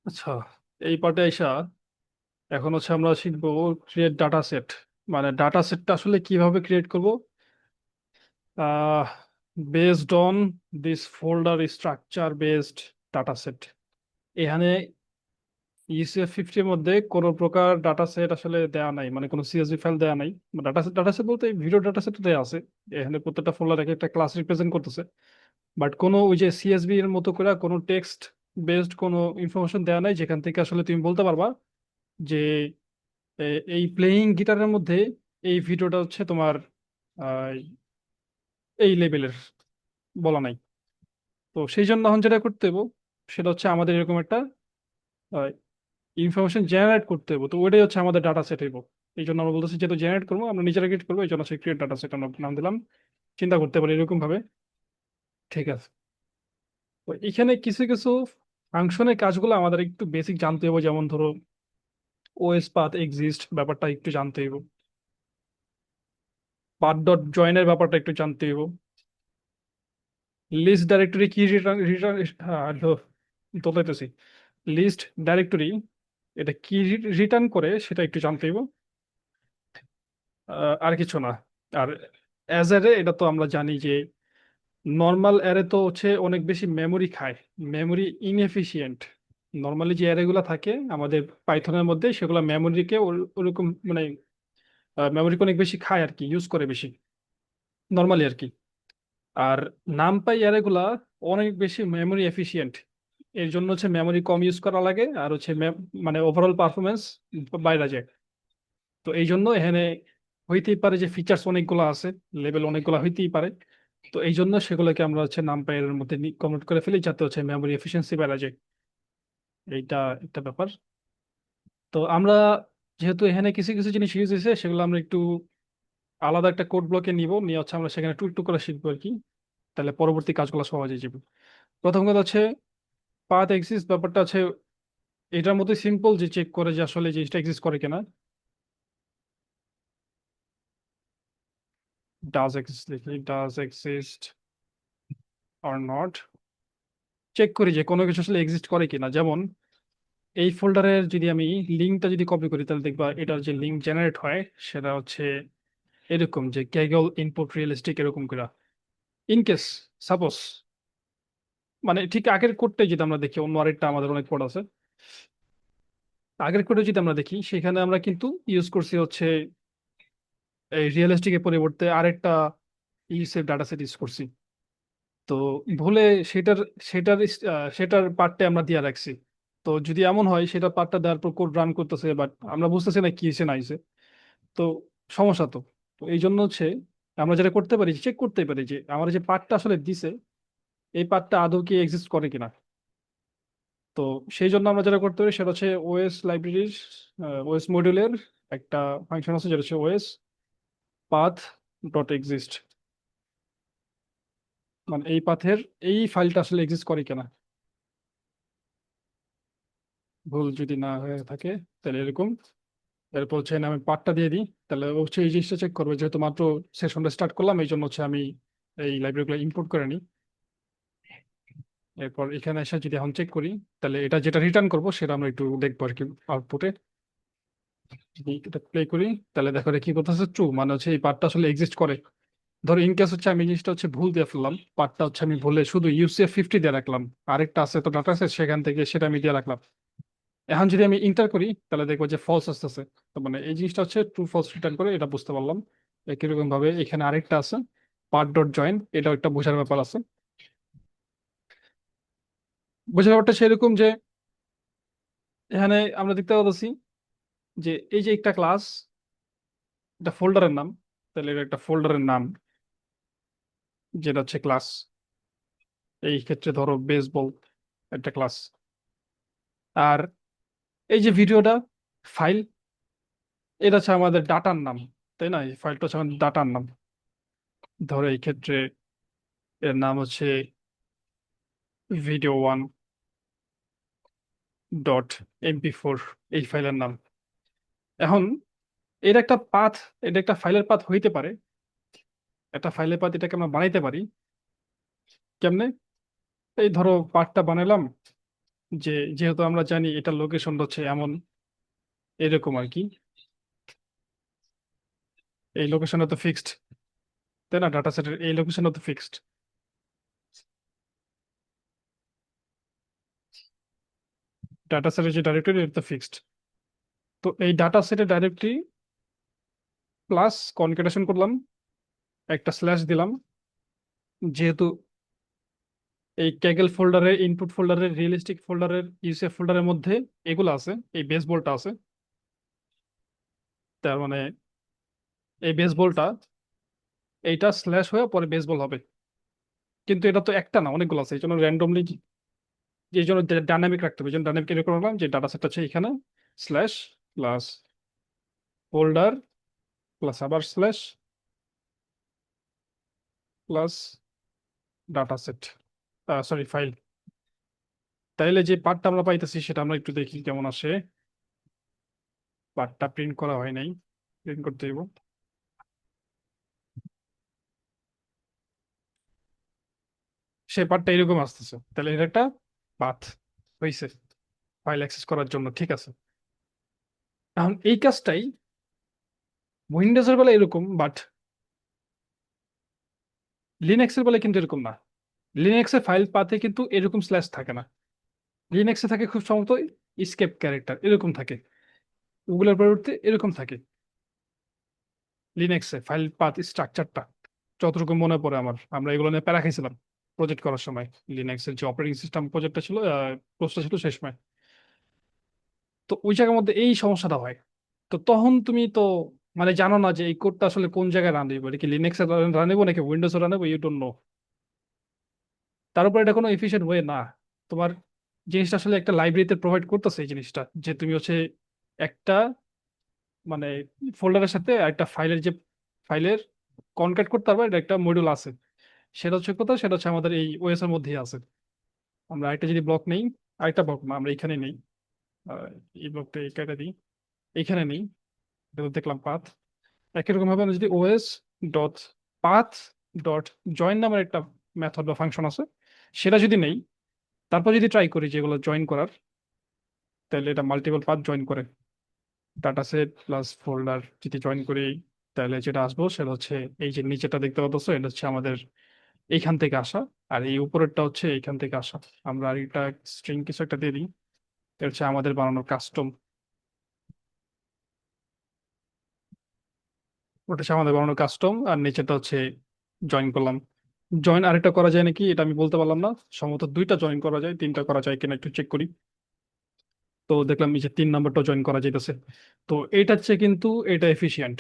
আচ্ছা, এই পার্টে আইসা এখন হচ্ছে আমরা শিখবো ক্রিয়েট ডাটা সেট। মানে ডাটা সেটটা আসলে কিভাবে ক্রিয়েট করব, ah based on this folder structure based data set. এখানে ECF50 মধ্যে কোনো প্রকার ডাটা সেট আসলে দেওয়া নাই, মানে কোনো CSV ফাইল দেওয়া নাই। ডাটা সেট বলতে ভিডিও ডাটা সেট দেওয়া আছে। এখানে প্রত্যেকটা ফোল্ডার একটা ক্লাস রিপ্রেজেন্ট করতেছে, বাট কোনো ওই যে CSV এর মতো করে কোনো টেক্সট বেসড কোনো ইনফরমেশন দেওয়া নাই যেখান থেকে আসলে তুমি বলতে পারবা যে এই প্লেয়িং গিটারের মধ্যে এই ভিডিওটা হচ্ছে তোমার আহ, এই লেভেলের বলা নাই। তো সেই জন্য এখন যেটা করতে হবে সেটা হচ্ছে আমাদের এরকম একটা ইনফরমেশন জেনারেট করতে হবে। তো ওইটাই হচ্ছে আমাদের ডাটা সেট হইব। এই জন্য আমরা বলতেছি যেহেতু জেনারেট করবো, আমরা নিজেরা ক্রিয়েট করবো, এই জন্য হচ্ছে ক্রিয়েট ডাটা সেট আমরা নাম দিলাম। চিন্তা করতে পারি এরকম ভাবে। ঠিক আছে, তো এখানে কিছু কিছু ফাংশনের কাজগুলো আমাদের একটু বেসিক জানতে হবে, যেমন ধরো ওএস পাথ এক্সিস্ট ব্যাপারটা একটু জানতে হবে, পাথ ডট জয়েনের ব্যাপারটা একটু জানতে হবে, লিস্ট ডাইরেক্টরি কি রিটার্ন রিটার্ন তোলাইতেছি, লিস্ট ডাইরেক্টরি এটা কি রিটার্ন করে সেটা একটু জানতে হইব। আর কিছু না। আর অ্যাজ অ্যারে এটা তো আমরা জানি যে নর্মাল অ্যারে তো হচ্ছে অনেক বেশি মেমোরি খায়, মেমোরি ইনএফিশিয়েন্ট। নর্মালি যে অ্যারে গুলো থাকে আমাদের পাইথনের মধ্যে সেগুলো মেমোরিকে ওরকম মানে মেমোরিকে অনেক বেশি খায় আর কি, ইউজ করে বেশি নর্মালি আর কি। আর নামপাই অ্যারেগুলা অনেক বেশি মেমোরি এফিশিয়েন্ট। এর জন্য হচ্ছে মেমোরি কম ইউজ করা লাগে, আর হচ্ছে মানে ওভারঅল পারফরমেন্স বাইরে যায়। তো এই জন্য এখানে হইতেই পারে যে ফিচার্স অনেকগুলো আছে, লেভেল অনেকগুলো হইতেই পারে। তো এই জন্য সেগুলোকে আমরা হচ্ছে নামপাই এর মধ্যে কনভার্ট করে ফেলি যাতে হচ্ছে মেমোরি এফিসিয়েন্সি বেড়ে যায়। এইটা একটা ব্যাপার। তো আমরা যেহেতু এখানে কিছু কিছু জিনিস ইউজ হয়েছে সেগুলো আমরা একটু আলাদা একটা কোড ব্লকে নিব, নিয়ে হচ্ছে আমরা সেখানে টুক টুক করে শিখবো আর কি। তাহলে পরবর্তী কাজগুলো সহজ হয়ে যাবে। প্রথম কথা হচ্ছে পাথ এক্সিস্ট ব্যাপারটা আছে এটার মধ্যে সিম্পল, যে চেক করে যে আসলে জিনিসটা এক্সিস্ট করে কিনা। ডাজ এক্সিস্ট লিখি, does exist or not, check করি যে কোনো কিছু আসলে এক্সিস্ট করে কিনা। যেমন এই ফোল্ডারের যদি আমি লিঙ্কটা যদি কপি করি তাহলে দেখবা এটার যে লিঙ্ক জেনারেট হয় সেটা হচ্ছে এরকম যে ক্যাগল ইনপুট রিয়েলিস্টিক এরকম করে। ইন কেস সাপোজ মানে ঠিক আগের কোডটাই যদি আমরা দেখি, অন্য আরেকটা আমাদের অনেক কোড আছে, আগের কোডে যদি আমরা দেখি সেখানে আমরা কিন্তু ইউজ করছি হচ্ছে এই রিয়েলিস্টিকের পরিবর্তে আরেকটা ইউসেফ ডাটা সেট ইউজ করছি। তো ভুলে সেটার সেটার সেটার পার্টটা আমরা দিয়ে রাখছি। তো যদি এমন হয় সেটা পার্টটা দেওয়ার পর কোড রান করতেছে বাট আমরা বুঝতেছি না কি হয়েছে না হয়েছে, তো সমস্যা তো। তো এই জন্য হচ্ছে আমরা যেটা করতে পারি, চেক করতে পারি যে আমার যে পার্টটা আসলে দিছে এই পার্টটা আদৌ কি এক্সিস্ট করে কিনা। তো সেই জন্য আমরা যেটা করতে পারি সেটা হচ্ছে ওএস লাইব্রেরির ওএস মডিউলের একটা ফাংশন আছে যেটা হচ্ছে ওএস পাথ ডট এক্সিস্ট। মানে এই পাথের এই ফাইলটা আসলে এক্সিস্ট করে কিনা, ভুল যদি না হয়ে থাকে তাহলে এরকম। এরপর হচ্ছে আমি পার্টটা দিয়ে দিই, তাহলে ও হচ্ছে এই জিনিসটা চেক করবে, যেহেতু মাত্র সেশনটা স্টার্ট করলাম এই জন্য হচ্ছে আমি এই লাইব্রেরিগুলো ইম্পোর্ট করে নিই। এরপর এখানে এসে যদি এখন চেক করি তাহলে এটা যেটা রিটার্ন করবো সেটা আমরা একটু দেখবো আর কি আউটপুটে। যদি এটা প্লে করি তাহলে দেখো এটা কি করতেছে, ট্রু, মানে হচ্ছে এই পার্টটা আসলে এক্সিস্ট করে। ধরো ইন কেস হচ্ছে আমি এই জিনিসটা হচ্ছে ভুল দিয়ে ফেললাম, পার্টটা হচ্ছে আমি ভুলে শুধু UCF50 দিয়ে রাখলাম, আরেকটা আছে তো ডাটা আছে সেখান থেকে সেটা আমি দিয়ে রাখলাম। এখন যদি আমি ইন্টার করি তাহলে দেখবো যে ফলস আসতেছে। তো মানে এই জিনিসটা হচ্ছে ট্রু ফলস রিটার্ন করে, এটা বুঝতে পারলাম। একই রকম ভাবে এখানে আরেকটা আছে পার্ট ডট জয়েন, এটাও একটা বোঝার ব্যাপার আছে। বোঝার ব্যাপারটা সেরকম যে এখানে আমরা দেখতে পাচ্ছি যে এই যে একটা ক্লাস, এটা ফোল্ডারের নাম, তাহলে এটা একটা ফোল্ডারের নাম যেটা হচ্ছে ক্লাস। এই ক্ষেত্রে ধরো বেসবল একটা ক্লাস। আর এই যে ভিডিওটা ফাইল, এটা হচ্ছে আমাদের ডাটার নাম, তাই না? এই ফাইলটা হচ্ছে আমাদের ডাটার নাম। ধরো এই ক্ষেত্রে এর নাম হচ্ছে ভিডিও 1 ডট MP4, এই ফাইলের নাম। এখন এর একটা পাথ, এটা একটা ফাইলের পাথ হইতে পারে, একটা ফাইলের পাথ এটাকে আমরা বানাইতে পারি কেমনে। এই ধরো পাথটা বানাইলাম, যে যেহেতু আমরা জানি এটা লোকেশন হচ্ছে এমন এরকম আর কি, এই লোকেশনটা তো ফিক্সড, তাই না? ডাটা সেটের এই লোকেশনটা তো ফিক্সড। ডাটা সেটের যে ডাইরেক্টরি এটা তো ফিক্সড। তো এই ডাটা সেটের ডাইরেক্টরি প্লাস কনকেটেশন করলাম, একটা স্ল্যাশ দিলাম, যেহেতু এই ক্যাগেল ফোল্ডারের ইনপুট ফোল্ডারের রিয়েলিস্টিক ফোল্ডারের ইউসিএফ ফোল্ডারের মধ্যে এগুলো আছে, এই বেসবলটা আছে, তার মানে এই বেসবলটা এইটা স্ল্যাশ হয়ে পরে বেসবল হবে। কিন্তু এটা তো একটা না, অনেকগুলো আছে, এই জন্য র্যান্ডমলি, এই জন্য ডাইনামিক রাখতে হবে। এই জন্য ডাইনামিক এরকম রাখলাম যে ডাটা সেট আছে এখানে স্ল্যাশ প্লাস ফোল্ডার প্লাস আবার slash plus data set, sorry file. তাইলে যে পার্টটা আমরা পাইতেছি সেটা আমরা একটু দেখি কেমন আসে। পার্টটা প্রিন্ট করা হয় নাই, প্রিন্ট করতে হইব। সেই পার্টটা এরকম আসতেছে, তাহলে এটা একটা পাথ হয়েছে ফাইল অ্যাক্সেস করার জন্য, ঠিক আছে। এখন এই কাজটাই উইন্ডোজের বেলা এরকম, বাট লিনাক্সের বেলা কিন্তু এরকম না। লিনাক্সের ফাইল পাথে কিন্তু এরকম স্ল্যাশ থাকে না। লিনাক্সে থাকে খুব সম্ভবত স্কেপ ক্যারেক্টার এরকম থাকে, গুগলের পরিবর্তে এরকম থাকে লিনাক্সে ফাইল পাথ স্ট্রাকচারটা, যতটুকু মনে পড়ে আমার। আমরা এগুলো নিয়ে প্যারা খাইছিলাম প্রজেক্ট করার সময়, লিনাক্সের যে অপারেটিং সিস্টেম প্রজেক্টটা ছিল, কোর্সটা ছিল সেই সময়। তো ওই জায়গার মধ্যে এই সমস্যাটা হয়। তো তখন তুমি তো মানে জানো না যে এই কোডটা আসলে কোন জায়গায় রান হইব, এটা কি লিনাক্সে রান হইব নাকি উইন্ডোজে রান হইব, ইউ ডোন্ট নো। তার উপর এটা কোনো এফিশিয়েন্ট ওয়ে না। তোমার জিনিসটা আসলে একটা লাইব্রেরিতে প্রোভাইড করতেছে এই জিনিসটা, যে তুমি হচ্ছে একটা মানে ফোল্ডারের সাথে একটা ফাইলের যে ফাইলের কনক্যাট করতে পারবে, এটা একটা মডিউল আছে। সেটা হচ্ছে কোথায়, সেটা হচ্ছে আমাদের এই ওএস এর মধ্যেই আছে। আমরা আরেকটা যদি ব্লক নেই, আরেকটা ব্লক না, আমরা এখানে নেই, আহ, এই ব্লকটা এই কেটে দিই, এইখানে নেই, এটা তো দেখলাম পাথ। একই রকম ভাবে আমরা যদি OS dot path dot join নামের একটা মেথড বা ফাংশন আছে, সেটা যদি নেই, তারপর যদি ট্রাই করি যেগুলো জয়েন করার, তাহলে এটা মাল্টিপল পাথ জয়েন করে। ডাটা সেট প্লাস ফোল্ডার যদি জয়েন করি, তাহলে যেটা আসবো সেটা হচ্ছে এই যে নিচেটা দেখতে পাচ্ছ, এটা হচ্ছে আমাদের এইখান থেকে আসা, আর এই উপরেরটা হচ্ছে এইখান থেকে আসা। আমরা আর এটা স্ট্রিং কিছু একটা দিয়ে দিই, এটা হচ্ছে আমাদের বানানোর কাস্টম, ওটা হচ্ছে আমাদের বানানোর কাস্টম, আর নিচেটা হচ্ছে জয়েন করলাম। জয়েন আরেকটা করা যায় নাকি এটা আমি বলতে পারলাম না, সম্ভবত দুইটা জয়েন করা যায়, তিনটা করা যায় কিনা একটু চেক করি। তো দেখলাম এই যে 3 নম্বরটা জয়েন করা যাইতেছে। তো এটা হচ্ছে কিন্তু এটা এফিশিয়েন্ট।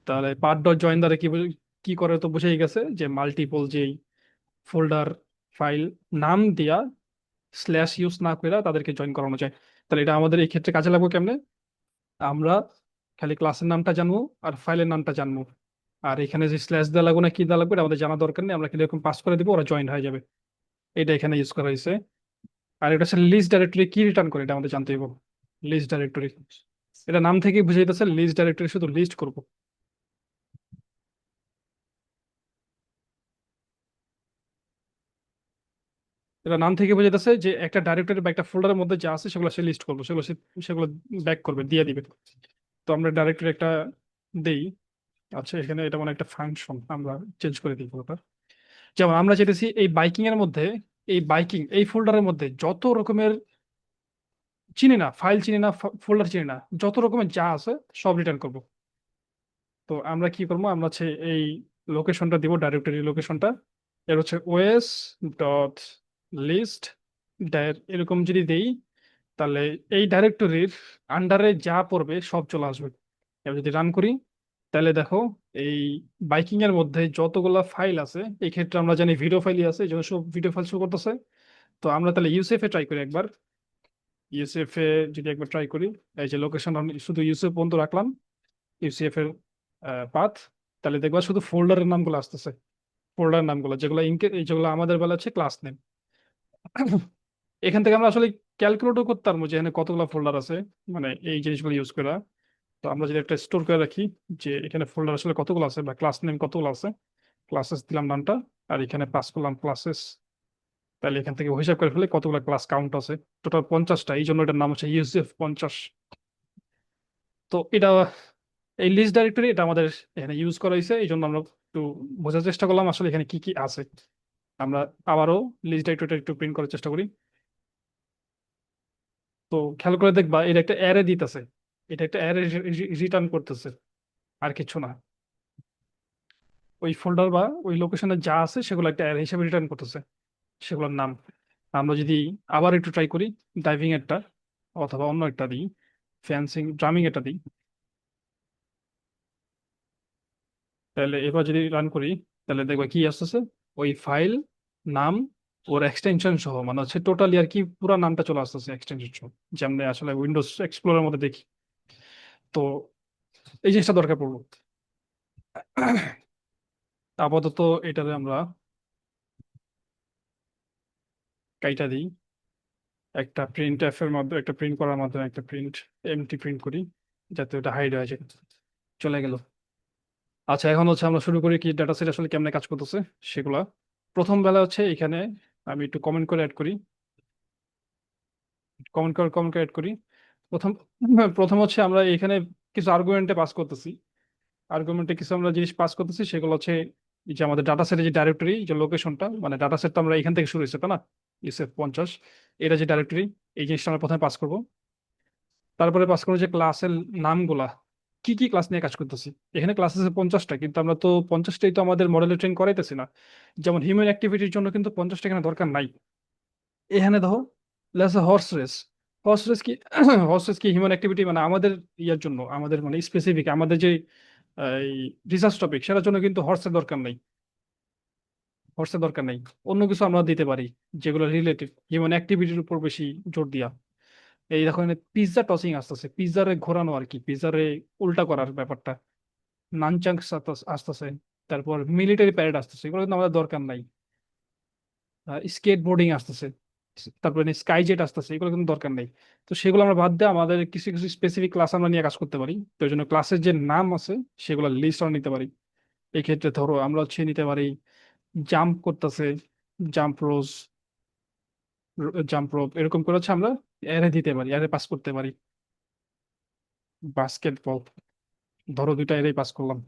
তাহলে পার্ট ডট জয়েন দ্বারা কি কি করে, তো বুঝেই গেছে যে মাল্টিপল যেই ফোল্ডার ফাইল নাম দিয়া স্ল্যাশ ইউজ না করে তাদেরকে জয়েন করানো যায়। তাহলে এটা আমাদের এই ক্ষেত্রে কাজে লাগবে কেমনে, আমরা খালি ক্লাসের নামটা জানবো আর ফাইলের নামটা জানবো, আর এখানে যে স্ল্যাশ দেওয়া লাগবে না কি দেওয়া লাগবে এটা আমাদের জানা দরকার নেই, আমরা খালি এরকম পাস করে দিব, ওরা জয়েন হয়ে যাবে। এটা এখানে ইউজ করা হয়েছে। আর এটা হচ্ছে লিস্ট ডাইরেক্টরি কি রিটার্ন করে এটা আমাদের জানতে হবে। লিস্ট ডাইরেক্টরি, এটা নাম থেকে বুঝাইতেছে লিস্ট ডাইরেক্টরি শুধু লিস্ট করব। এটা নাম থেকে বুঝাইতেছে যে একটা ডাইরেক্টরি বা একটা ফোল্ডারের মধ্যে যা আছে সেগুলো সে লিস্ট করবো, সেগুলো ব্যাক করবে, দিয়ে দিবে। তো আমরা ডাইরেক্টরি একটা দেই। আচ্ছা, এখানে এটা মানে একটা ফাংশন, আমরা চেঞ্জ করে দিই পুরোটা। যেমন আমরা চেয়েছি এই বাইকিং এর মধ্যে, এই বাইকিং এই ফোল্ডারের মধ্যে যত রকমের চিনি না ফাইল, চিনি না ফোল্ডার, চিনি না যত রকমের যা আছে সব রিটার্ন করব। তো আমরা কি করবো, আমরা হচ্ছে এই লোকেশনটা দিব, ডাইরেক্টরি লোকেশনটা, এর হচ্ছে ওএস ডট লিস্ট এরকম যদি দেই, তাহলে এই ডাইরেক্টরির আন্ডারে যা পড়বে সব চলে আসবে। এবার যদি রান করি, তাহলে দেখো এই বাইকিং এর মধ্যে যতগুলা ফাইল আছে, এই ক্ষেত্রে আমরা জানি ভিডিও ফাইলই আছে, এই জন্য সব ভিডিও ফাইল শো করতেছে। তো আমরা তাহলে ইউসেফ এ ট্রাই করি একবার। ইউসেফ এ যদি একবার ট্রাই করি, এই যে লোকেশন আমি শুধু ইউসেফ পর্যন্ত রাখলাম, ইউসিএফ এর পাথ, তাহলে দেখবা শুধু ফোল্ডারের নামগুলো আসতেছে, ফোল্ডার নামগুলো যেগুলো যেগুলো আমাদের বেলা হচ্ছে ক্লাস নেম। এখান থেকে আমরা আসলে ক্যালকুলেটও করতে পারবো যে এখানে কতগুলো ফোল্ডার আছে, মানে এই জিনিসগুলো ইউজ করা। তো আমরা যদি একটা স্টোর করে রাখি যে এখানে ফোল্ডার আসলে কতগুলো আছে বা ক্লাস নেম কতগুলো আছে, ক্লাসেস দিলাম নামটা, আর এখানে পাস করলাম ক্লাসেস, তাহলে এখান থেকে হিসাব করে ফেলে কতগুলো ক্লাস কাউন্ট আছে। টোটাল 50টা, এই জন্য এটার নাম হচ্ছে UCF 50। তো এটা এই লিস্ট ডাইরেক্টরি এটা আমাদের এখানে ইউজ করা হয়েছে, এই জন্য আমরা একটু বোঝার চেষ্টা করলাম আসলে এখানে কি কি আছে। আমরা আবারও লিস্ট ডাইরেক্টরিটা একটু প্রিন্ট করার চেষ্টা করি। তো খেয়াল করে দেখবা এটা একটা অ্যারে দিতেছে, এটা একটা অ্যারে রিটার্ন করতেছে, আর কিছু না। ওই ফোল্ডার বা ওই লোকেশনে যা আছে সেগুলো একটা অ্যারে হিসেবে রিটার্ন করতেছে, সেগুলোর নাম। আমরা যদি আবার একটু ট্রাই করি, ডাইভিং এরটা অথবা অন্য একটা দিই, ফ্যান্সিং ড্রামিং এটা দিই, তাহলে এবার যদি রান করি তাহলে দেখবা কি আসতেছে, ওই ফাইল নাম ওর এক্সটেনশন সহ, মানে হচ্ছে টোটালি আর কি পুরো নামটা চলে আসতেছে এক্সটেনশন সহ, যেমন আসলে উইন্ডোজ এক্সপ্লোরের মধ্যে দেখি। তো এই জিনিসটা দরকার পড়লো। আপাতত এটাতে আমরা কাইটা দিই, একটা প্রিন্ট এফ এর মাধ্যমে, একটা প্রিন্ট করার মাধ্যমে একটা প্রিন্ট এমটি প্রিন্ট করি, যাতে ওটা হাইড হয়ে যায়। চলে গেল। আচ্ছা, এখন হচ্ছে আমরা শুরু করি কি ডাটা সেট আসলে কেমনে কাজ করতেছে সেগুলা। প্রথম বেলা হচ্ছে এখানে আমি একটু কমেন্ট করে অ্যাড করি, কমেন্ট করে অ্যাড করি। প্রথম প্রথম হচ্ছে আমরা এখানে কিছু আর্গুমেন্টে পাস করতেছি, আর্গুমেন্টে কিছু আমরা জিনিস পাস করতেছি, সেগুলো হচ্ছে এই যে আমাদের ডাটা সেটের যে ডাইরেক্টরি, যে লোকেশনটা, মানে ডাটা সেট তো আমরা এখান থেকে শুরু হয়েছে তাই না, UCF 50, এটা যে ডাইরেক্টরি, এই জিনিসটা আমরা প্রথমে পাস করব। তারপরে পাস করবো যে ক্লাসের নামগুলা, কি কি ক্লাস নিয়ে কাজ করতেছি। এখানে ক্লাস আছে 50টা, কিন্তু আমরা তো 50টাই তো আমাদের মডেলে ট্রেন করাইতেছি না। যেমন হিউম্যান অ্যাক্টিভিটির জন্য কিন্তু 50টা এখানে দরকার নাই। এখানে দেখো let's horse race, horse race কি হর্স রেস কি হিউম্যান অ্যাক্টিভিটি, মানে আমাদের ইয়ার জন্য, আমাদের মানে স্পেসিফিক আমাদের যে এই রিসার্চ টপিক সেটার জন্য কিন্তু হর্সের দরকার নেই, হর্সের দরকার নেই। অন্য কিছু আমরা দিতে পারি যেগুলো রিলেটেড হিউম্যান অ্যাক্টিভিটির উপর বেশি জোর দিয়া। এই দেখো এখানে পিৎজা টসিং আসতেছে, পিৎজারে ঘোরানো আর কি, পিৎজারে উল্টা করার ব্যাপারটা, নানচাংস আসতেছে, তারপর মিলিটারি প্যারেড আসতেছে, এগুলো কিন্তু আমাদের দরকার নাই। স্কেট বোর্ডিং আসতেছে, তারপরে স্কাই জেট আসতেছে, এগুলো কিন্তু দরকার নেই। তো সেগুলো আমরা বাদ দিয়ে আমাদের কিছু কিছু স্পেসিফিক ক্লাস আমরা নিয়ে কাজ করতে পারি। তো এই জন্য ক্লাসের যে নাম আছে সেগুলো লিস্ট আমরা নিতে পারি। এই ক্ষেত্রে ধরো আমরা হচ্ছে নিতে পারি জাম্প করতেছে, জাম্প রোজ, জাম্প রোপ, এরকম করে হচ্ছে আমরা এরে দিতে পারি, এরে পাস করতে পারি। বাস্কেটবল, ধরো দুইটা এরেই পাস করলাম।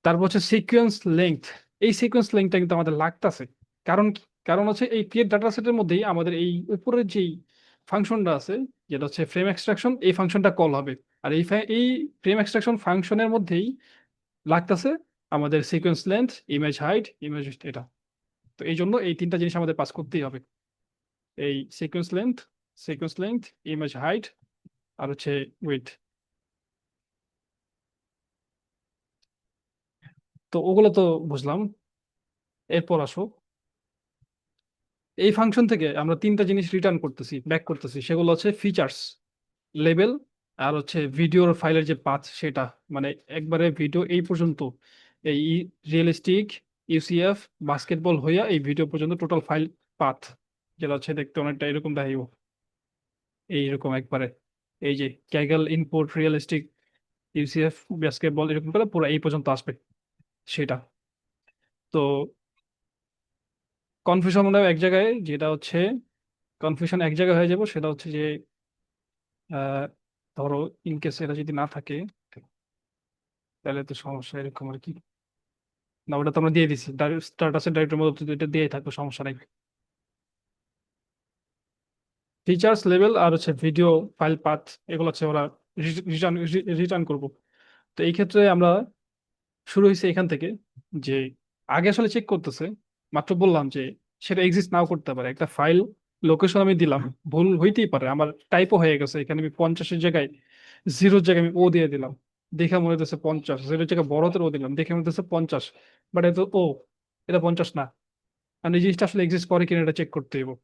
তারপর হচ্ছে সিকোয়েন্স লেংথ, এই সিকোয়েন্স লেংথটা কিন্তু আমাদের লাগতেছে। কারণ কি? কারণ হচ্ছে এই ক্রিয়েট ডাটা সেটের মধ্যেই আমাদের এই উপরের যেই ফাংশনটা আছে, যেটা হচ্ছে ফ্রেম এক্সট্রাকশন, এই ফাংশনটা কল হবে। আর এই ফ্রেম এক্সট্রাকশন ফাংশনের মধ্যেই লাগতেছে আমাদের sequence length, image height, image এটা। তো এই জন্য এই তিনটা জিনিস আমাদের পাস করতেই হবে, এই সিকোয়েন্স লেন্থ, ইমেজ হাইট, আর হচ্ছে উইথ। তো ওগুলো তো বুঝলাম। এরপর আসো, এই ফাংশন থেকে আমরা তিনটা জিনিস রিটার্ন করতেছি, ব্যাক করতেছি, সেগুলো হচ্ছে ফিচার্স, লেবেল, আর হচ্ছে ভিডিওর ফাইলের যে পাথ সেটা, মানে একবারে ভিডিও এই পর্যন্ত, এই রিয়েলিস্টিক, ইউসিএফ, বাস্কেটবল হইয়া এই ভিডিও পর্যন্ত টোটাল ফাইল পাথ, যেটা হচ্ছে দেখতে অনেকটা এরকম দেখাইব, এইরকম একবারে, এই যে Kaggle input realistic UCF basketball এরকম করে পুরো এই পর্যন্ত আসবে সেটা। তো কনফিউশন মনে হয় এক জায়গায়, যেটা হচ্ছে কনফিউশন এক জায়গায় হয়ে যাবো, সেটা হচ্ছে যে আহ, ধরো ইন কেস এটা যদি না থাকে তাহলে তো সমস্যা এরকম আর কি। না, ওটা তো আমরা দিয়ে দিছি, স্ট্যাটাসের ডাইরেক্টের মধ্যে তো এটা দিয়ে থাকবে, সমস্যা নাই। ফিচার্স, লেভেল, আর হচ্ছে ভিডিও ফাইল পাথ, এগুলো হচ্ছে ওরা রিটার্ন রিটার্ন করবো। তো এই ক্ষেত্রে আমরা শুরু হয়েছে এখান থেকে, যে আগে আসলে চেক করতেছে, মাত্র বললাম যে সেটা এক্সিস্ট নাও করতে পারে, একটা ফাইল লোকেশন আমি দিলাম, ভুল হইতেই পারে, আমার টাইপও হয়ে গেছে, এখানে আমি 50-এর জায়গায় 0-র জায়গায় আমি ও দিয়ে দিলাম, দেখে মনে হচ্ছে 50, 0-র জায়গায় বড়দের ও দিলাম, দেখে মনে হচ্ছে 50, বাট এটা ও, এটা 50 না। আমি এই জিনিসটা আসলে এক্সিস্ট করে কিনা এটা চেক করতে হবে।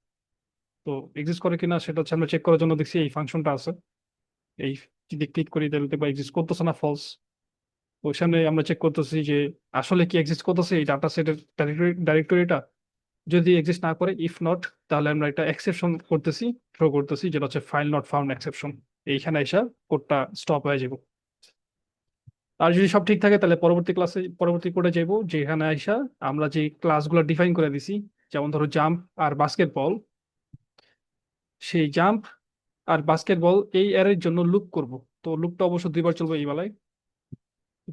তো এক্সিস্ট করে কিনা সেটা হচ্ছে আমরা চেক করার জন্য দেখছি এই ফাংশনটা আছে, এই যদি ক্লিক করি তাহলে দেখবো এক্সিস্ট করতেছে না, ফলস। ওইখানে আমরা চেক করতেছি যে আসলে কি এক্সিস্ট করতেছে এই ডাটা সেটের ডাইরেক্টরিটা। যদি এক্সিস্ট না করে, ইফ নট, তাহলে আমরা একটা এক্সেপশন করতেছি, থ্রো করতেছি, যেটা হচ্ছে ফাইল নট ফাউন্ড এক্সেপশন। এইখানে এসে কোডটা স্টপ হয়ে যাব। আর যদি সব ঠিক থাকে তাহলে পরবর্তী কোডে যাবো, যেখানে আইসা আমরা যে ক্লাসগুলো ডিফাইন করে দিছি, যেমন ধরো জাম্প আর বাস্কেটবল, সেই জাম্প আর বাস্কেটবল এই অ্যারের জন্য লুপ করব। তো লুপটা অবশ্য দুইবার চলবে এই বেলায়।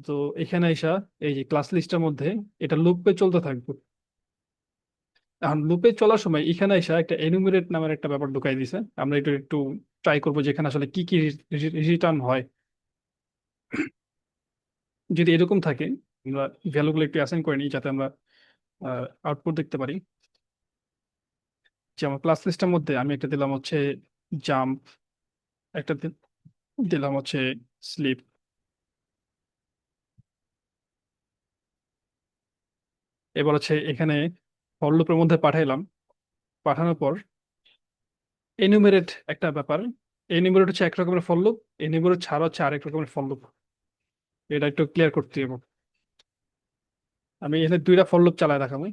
তো এখানে এসা এই যে ক্লাস লিস্টের মধ্যে এটা লুপে চলতে থাকবে। এখন লুপে চলার সময় এখানে এসে একটা এনুমেরেট নামের একটা ব্যাপার ঢুকাই দিছে। আমরা একটু একটু ট্রাই করবো যে এখানে আসলে কি কি রিটার্ন হয়। যদি এরকম থাকে আমরা ভ্যালুগুলো একটু অ্যাসাইন করে নিই যাতে আমরা আউটপুট দেখতে পারি। যে আমার ক্লাস লিস্টের মধ্যে আমি একটা দিলাম হচ্ছে জাম্প, একটা দিলাম হচ্ছে স্লিপ। এবার হচ্ছে এখানে ফর লুপের মধ্যে পাঠাইলাম। পাঠানোর পর এনুমেরেট একটা ব্যাপার। এনুমেরেট হচ্ছে এক রকমের ফর লুপ, এনুমেরেট ছাড়া হচ্ছে আরেক রকমের ফর লুপ। এটা একটু ক্লিয়ার করতে হবে। আমি এখানে দুইটা ফর লুপ চালায় দেখাবো।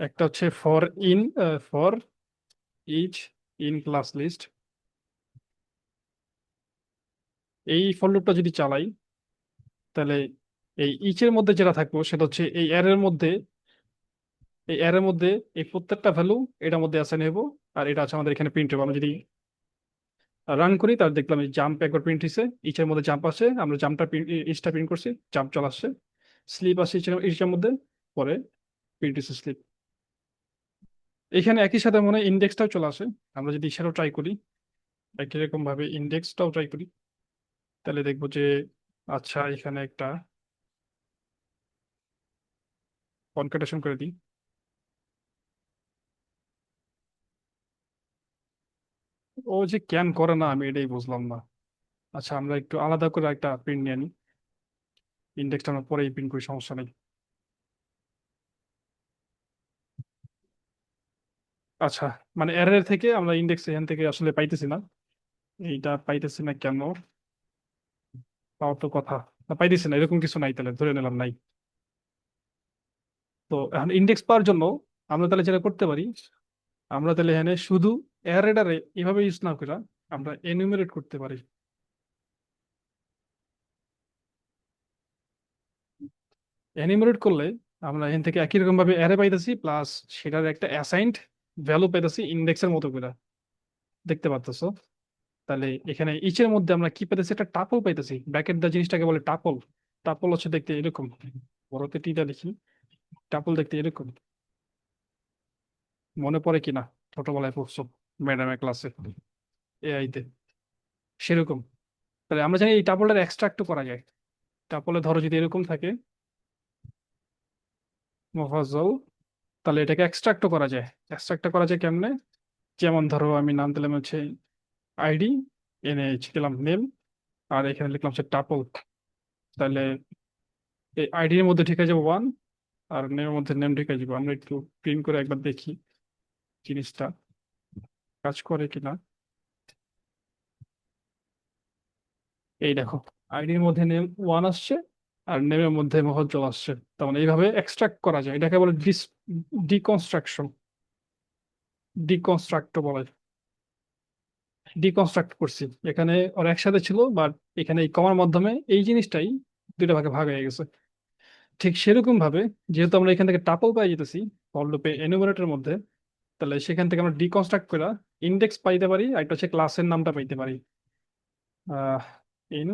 একটা হচ্ছে for in, for each in class list. এই ফর লুপটা যদি চালাই তাহলে এই ইচের মধ্যে যেটা থাকবো সেটা হচ্ছে এই অ্যারের মধ্যে, এই অ্যারের মধ্যে এই প্রত্যেকটা ভ্যালু এটার মধ্যে অ্যাসাইন হবো। আর এটা আছে আমাদের এখানে প্রিন্ট হবে। আমরা যদি রান করি তাহলে দেখলাম এই জাম্প একবার প্রিন্ট হয়েছে, ইচের মধ্যে জাম্প আছে, আমরা জাম্পটা ইচটা প্রিন্ট করছি, জাম্প চলে আসছে। স্লিপ আছে ইচের মধ্যে, পরে প্রিন্ট হয়েছে স্লিপ। এখানে একই সাথে মনে হয় ইন্ডেক্সটাও চলে আসে। আমরা যদি সেটাও ট্রাই করি, একই রকম ভাবে ইন্ডেক্সটাও ট্রাই করি, তাহলে দেখবো যে আচ্ছা এখানে একটা কনকাটেশন করে দিই। ও যে ক্যান করে না, আমি এটাই বুঝলাম না। আচ্ছা আমরা একটু আলাদা করে একটা প্রিন্ট নিয়ে নিই। ইন্ডেক্সটা আমরা পরেই প্রিন্ট করি, সমস্যা নেই। আচ্ছা, মানে এরর থেকে আমরা ইন্ডেক্স এখান থেকে আসলে পাইতেছি না। এইটা পাইতেছি না কেন? পাওয়ার তো কথা। না, পাইতেছি না, এরকম কিছু নাই, তাহলে ধরে নিলাম নাই। তো এখন ইন্ডেক্স পাওয়ার জন্য আমরা তাহলে যেটা করতে পারি, আমরা তাহলে এখানে শুধু অ্যারেটারে এভাবে ইউজ না করে আমরা এনুমেরেট করতে পারি। এনিমেট করলে আমরা এখান থেকে একই রকম ভাবে অ্যারে পাইতেছি, প্লাস সেটার একটা অ্যাসাইন্ড ভ্যালু পাইতেছি ইন্ডেক্সের মতো করে। দেখতে পাচ্তেছো? তাহলে এখানে ইচের মধ্যে আমরা কি পাইতেছি, একটা টাপল পাইতেছি। ব্র্যাকেট দা জিনিসটাকে বলে টাপল। টাপল হচ্ছে দেখতে এরকম, বড়তে টিটা লিখি। টাপল দেখতে এরকম, মনে পড়ে কিনা ছোটবেলায় পড়ছো ম্যাডামের ক্লাসে, এআই তে, সেরকম। তাহলে আমরা জানি এই টাপলটার এক্সট্রাক্ট করা যায়। টাপলে ধরো যদি এরকম থাকে মোফাজ্জল, তাহলে এটাকে এক্সট্রাক্ট করা যায়। এক্সট্রাক্ট করা যায় কেমনে? যেমন ধরো আমি নাম দিলাম হচ্ছে আইডি, এনএইচ দিলাম নেম, আর এখানে লিখলাম হচ্ছে টাপল। তাহলে এই আইডির মধ্যে ঢুকে যাবো ওয়ান, আর নেমের মধ্যে নেম ঢুকে যাবো। আমরা একটু প্রিন্ট করে একবার দেখি জিনিসটা কাজ করে কিনা। এই দেখো, আইডির মধ্যে নেম ওয়ান আসছে, আর নেমের মধ্যে মহজ্জল আসছে। তার মানে এইভাবে এক্সট্রাক্ট করা যায়, এটাকে বলে ডিকনস্ট্রাকশন। ডিকনস্ট্রাক্ট বলে। ডিকনস্ট্রাক্ট করছি এখানে, ওর একসাথে ছিল, বাট এখানে এই কমার মাধ্যমে এই জিনিসটাই দুইটা ভাগে ভাগ হয়ে গেছে। ঠিক সেরকম ভাবে যেহেতু আমরা এখান থেকে টাপল পাই যেতেছি ফর লুপে এনুমারেটরের মধ্যে, তাহলে সেখান থেকে আমরা ডিকনস্ট্রাক্ট করে ইন্ডেক্স পাইতে পারি, আর একটা হচ্ছে ক্লাসের নামটা পাইতে পারি। Ah in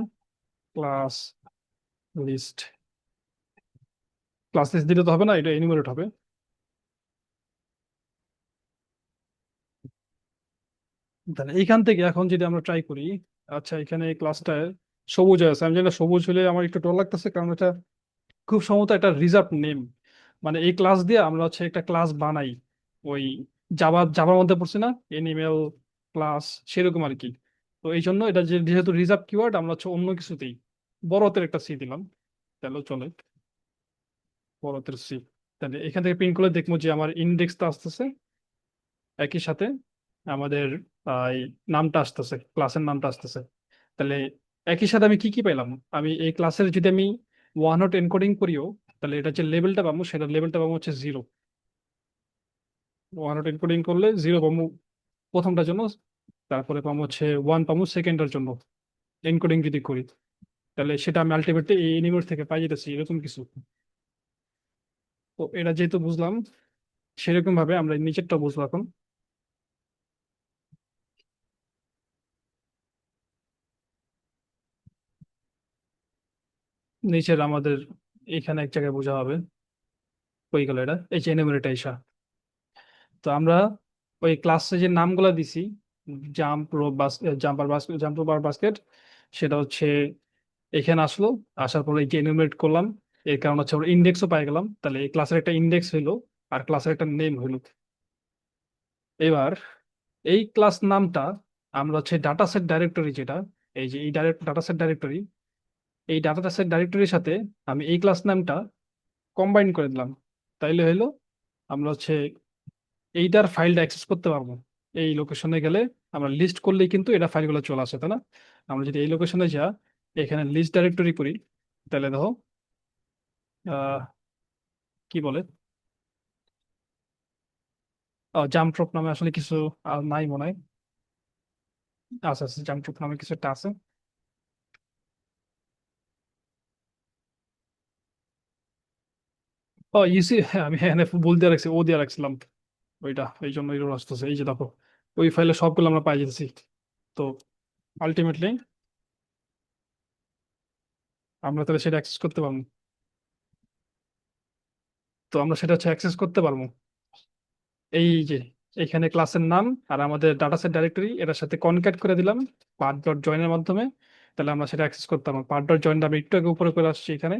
class list. Class list দিলে তো হবে না, এটা এনুমারেট হবে। তাহলে এইখান থেকে এখন যদি আমরা ট্রাই করি, আচ্ছা এখানে এই ক্লাসটায় সবুজ আছে, আমি জানি না সবুজ হলে আমার একটু ডর লাগতেছে, কারণ এটা খুব সম্ভবত একটা রিজার্ভ নেম। মানে এই ক্লাস দিয়ে আমরা হচ্ছে একটা ক্লাস বানাই, ওই জাভার মধ্যে পড়ছি না, এনিমেল ক্লাস, সেরকম আর কি। তো এই জন্য এটা যেহেতু রিজার্ভ কিওয়ার্ড, আমরা হচ্ছে অন্য কিছুতেই বড় হাতের একটা সি দিলাম, তাহলে চলে। বড় হাতের সি। তাহলে এখান থেকে প্রিন্ট করলে দেখবো যে আমার ইন্ডেক্সটা আসতেছে, একই সাথে আমাদের এই নামটা আসতেছে, ক্লাসের নামটা আসতেছে। তাহলে একই সাথে আমি কি কি পেলাম? আমি এই ক্লাসের যদি আমি ওয়ান হট এনকোডিং করিও, তাহলে এটা যে লেভেলটা পাবো সেটা লেভেলটা পাবো হচ্ছে জিরো। ওয়ান হট এনকোডিং করলে জিরো পাবো প্রথমটার জন্য, তারপরে পাবো হচ্ছে ওয়ান পাবো সেকেন্ডের জন্য এনকোডিং যদি করি। তাহলে সেটা আমি আলটিমেটলি এই ইউনিভার্স থেকে পাই যেতেছি এরকম কিছু। তো এটা যেহেতু বুঝলাম, সেরকম ভাবে আমরা নিচেরটা বুঝবো এখন। নিচের আমাদের এখানে এক জায়গায় বোঝা হবে। কই গেল এটা, এই যে এনুমেরেট আইসা। তো আমরা ওই ক্লাসে যে নামগুলো দিছি, জাম্প রো বাস, জাম্পার বাস্কেট, জাম্প রোপ আর বাস্কেট, সেটা হচ্ছে এখানে আসলো। আসার পরে এই যে এনুমেরেট করলাম, এর কারণ হচ্ছে আমরা ইন্ডেক্সও পাই গেলাম, তাহলে এই ক্লাসের একটা ইন্ডেক্স হইলো আর ক্লাসের একটা নেম হইলো। এবার এই ক্লাস নামটা আমরা হচ্ছে ডাটা সেট ডাইরেক্টরি, যেটা এই যে এই ডাইরেক্ট ডাটা সেট ডাইরেক্টরি, এই ডাটা সেট ডাইরেক্টরির সাথে আমি এই ক্লাস নামটা কম্বাইন করে দিলাম। তাইলে হইলো আমরা হচ্ছে এইটার ফাইলটা অ্যাক্সেস করতে পারবো। এই লোকেশনে গেলে আমরা লিস্ট করলেই কিন্তু এটা ফাইলগুলো চলে আসে, তাই না? আমরা যদি এই লোকেশনে যা এখানে লিস্ট ডাইরেক্টরি করি, তাহলে দেখো আহ কি বলে, জাম্পড্রপ নামে আসলে কিছু নাই মনে হয়। আচ্ছা আচ্ছা, জাম্পড্রপ নামে কিছু একটা আছে। ও ইউসি, আমি এখানে ভুল দিয়ে রাখছি, ও দিয়ে রাখছিলাম ওইটা, এই জন্য এরর আসতেছে। এই যে দেখো, ওই ফাইলে সবগুলো আমরা পাই যেতেছি। তো আলটিমেটলি আমরা তাহলে সেটা অ্যাক্সেস করতে পারবো। তো আমরা সেটা হচ্ছে অ্যাক্সেস করতে পারবো এই যে এখানে ক্লাসের নাম আর আমাদের ডাটাসেট ডাইরেক্টরি এটার সাথে কনক্যাট করে দিলাম পাথ ডট জয়েনের মাধ্যমে। তাহলে আমরা সেটা অ্যাক্সেস করতে পারবো। পাথ ডট জয়েনটা আমি একটু আগে উপরে করে আসছি এখানে।